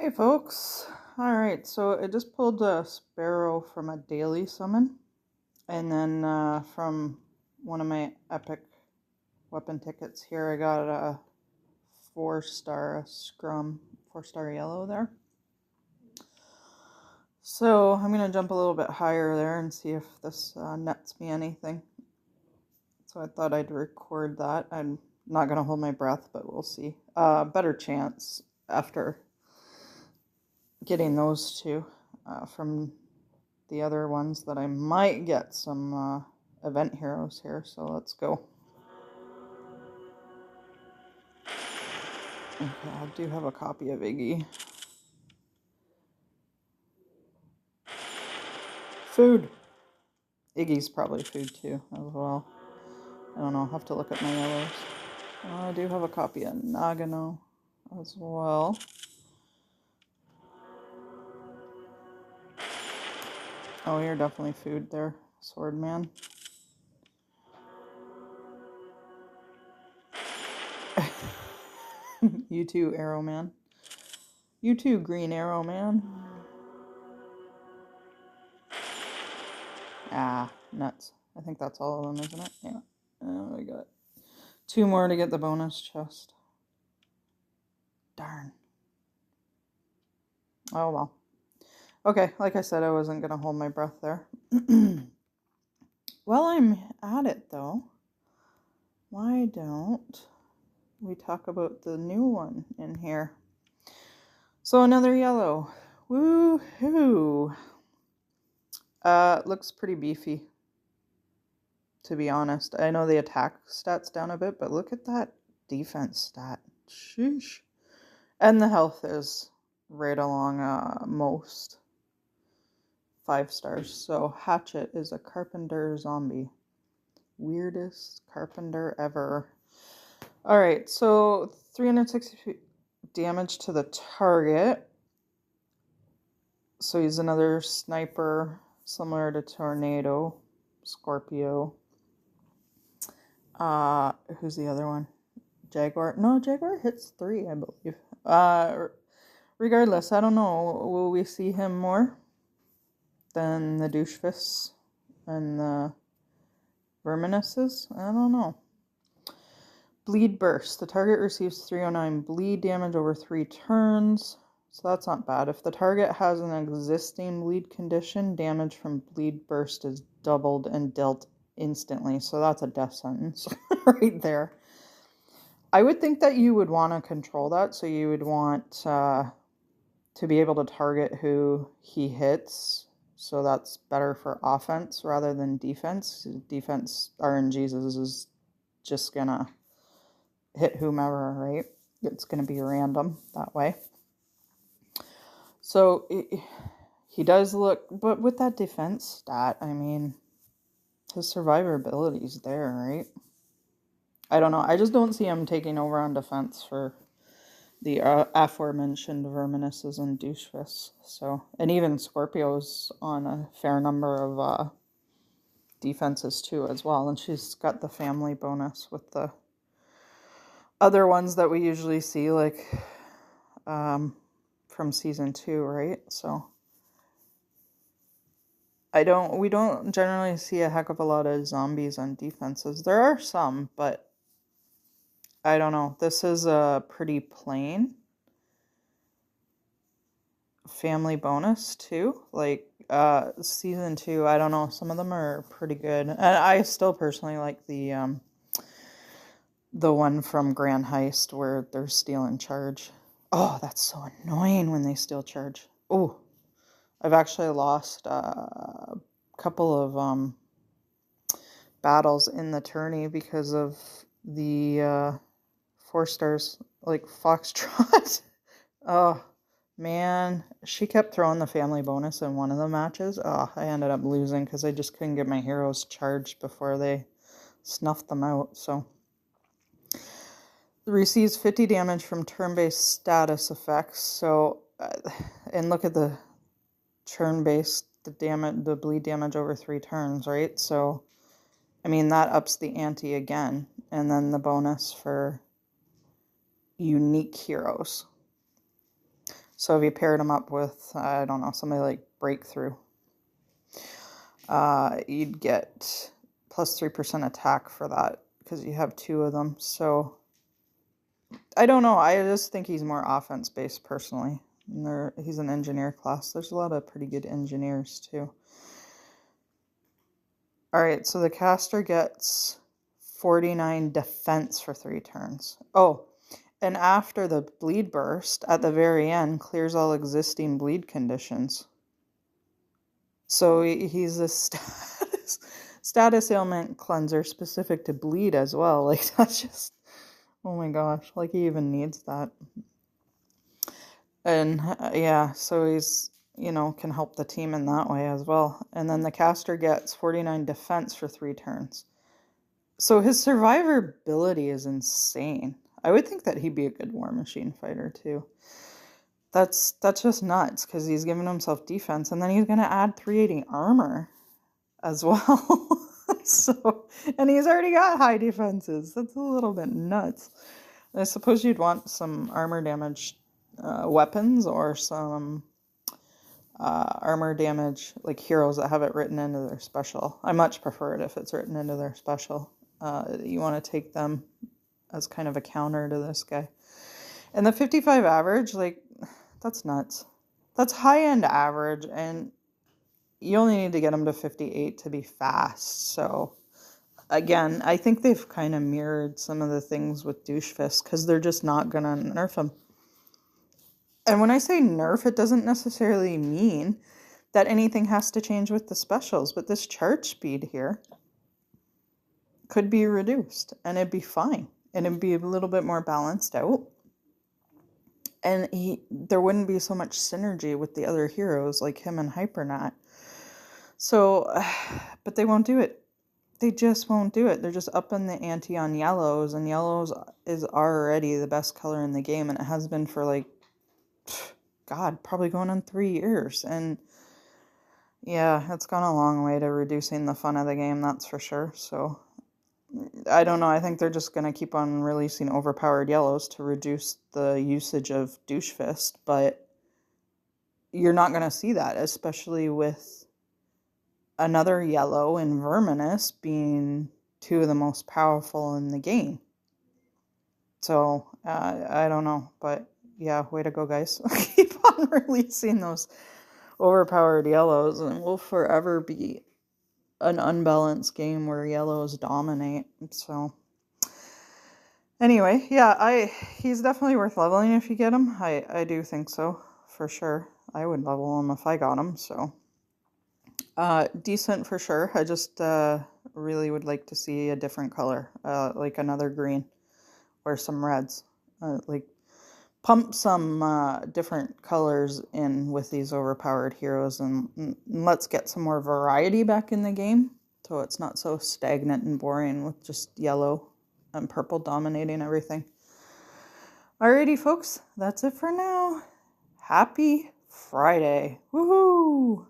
Hey folks, alright, so I just pulled a sparrow from a daily summon, and then from one of my epic weapon tickets here I got a 4-star scrum, 4-star yellow there. So I'm going to jump a little bit higher there and see if this nets me anything. So I thought I'd record that. I'm not going to hold my breath, but we'll see. Better chance after getting those two from the other ones that I might get some event heroes here, so let's go. Okay, I do have a copy of Iggy. Food! Iggy's probably food too, as well. I don't know, I'll have to look at my yellows. I do have a copy of Nagano as well. Oh, you're definitely food there, Swordman. You too, Arrow Man. You too, Green Arrow Man. Ah, nuts. I think that's all of them, isn't it? Yeah. Oh, I got 2 more to get the bonus chest. Darn. Oh, well. Okay, like I said, I wasn't going to hold my breath there. While I'm at it, though, why don't we talk about the new one in here? So another yellow. Woohoo! Looks pretty beefy, to be honest. I know the attack stat's down a bit, but look at that defense stat. Sheesh. And the health is right along most 5 stars. So Hatchet is a carpenter zombie. Weirdest carpenter ever. Alright, so 360 damage to the target. So he's another sniper, similar to Tornado, Scorpio. Who's the other one? Jaguar? No, Jaguar hits 3, I believe. Regardless, I don't know. Will we see him more than the douche fists and the verminuses? I don't know. Bleed burst. The target receives 309 bleed damage over 3 turns. So that's not bad. If the target has an existing bleed condition, damage from bleed burst is doubled and dealt instantly. So that's a death sentence right there. I would think that you would want to control that. So you would want to be able to target who he hits. So that's better for offense rather than defense. Defense RNGs is just going to hit whomever, right? It's going to be random that way. So he does look, but with that defense stat, I mean, his survivability is there, right? I don't know. I just don't see him taking over on defense for the aforementioned verminuses and douchefists. So, and even Scorpio's on a fair number of defenses too as well, and she's got the family bonus with the other ones that we usually see, like from season 2, right? So we don't generally see a heck of a lot of zombies on defenses. There are some, but I don't know. This is a pretty plain family bonus too. Like season 2, I don't know. Some of them are pretty good, and I still personally like the one from Grand Heist where they're stealing charge. Oh, that's so annoying when they steal charge. Oh, I've actually lost a couple of battles in the tourney because of the 4 stars, like Foxtrot. Oh, man. She kept throwing the family bonus in one of the matches. Oh, I ended up losing because I just couldn't get my heroes charged before they snuffed them out, so. Receives 50 damage from turn-based status effects. So, and look at the turn-based, the bleed damage over 3 turns, right? So, I mean, that ups the ante again. And then the bonus for unique heroes. So if you paired him up with, I don't know, somebody like Breakthrough, you'd get plus 3% attack for that because you have 2 of them. So I don't know. I just think he's more offense based personally. And he's an engineer class. There's a lot of pretty good engineers too. All right, so the caster gets 49 defense for 3 turns. Oh, and after the bleed burst, at the very end, clears all existing bleed conditions. So he's a status ailment cleanser specific to bleed as well. Like, that's just, oh my gosh, like he even needs that. And yeah, so he's, can help the team in that way as well. And then the caster gets 49 defense for 3 turns. So his survivability is insane. I would think that he'd be a good War Machine fighter too. That's just nuts because he's giving himself defense, and then he's going to add 380 armor as well. So, and he's already got high defenses. That's a little bit nuts. I suppose you'd want some armor damage weapons or some armor damage, like heroes that have it written into their special. I much prefer it if it's written into their special. You want to take them as kind of a counter to this guy. And the 55 average, like, that's nuts. That's high-end average, and you only need to get them to 58 to be fast. So, again, I think they've kind of mirrored some of the things with Douche Fist because they're just not going to nerf them. And when I say nerf, it doesn't necessarily mean that anything has to change with the specials, but this charge speed here could be reduced, and it'd be fine, and it'd be a little bit more balanced out, and there wouldn't be so much synergy with the other heroes like him and Hypernat. So, but they won't do it. They just won't do it. They're just upping the ante on yellows, and yellows is already the best color in the game, and it has been for like, God, probably going on 3 years. And yeah, it's gone a long way to reducing the fun of the game, that's for sure. So I don't know. I think they're just going to keep on releasing overpowered yellows to reduce the usage of Douche Fist, but you're not going to see that, especially with another yellow in Verminous being 2 of the most powerful in the game. So I don't know, but yeah, way to go, guys. Keep on releasing those overpowered yellows, and we'll forever be an unbalanced game where yellows dominate. So anyway, yeah, he's definitely worth leveling if you get him. I do think so, for sure. I would level him if I got him, so decent for sure. I just really would like to see a different color, like another green or some reds. Like pump some different colors in with these overpowered heroes, and let's get some more variety back in the game so it's not so stagnant and boring with just yellow and purple dominating everything. Alrighty, folks, that's it for now. Happy Friday. Woohoo!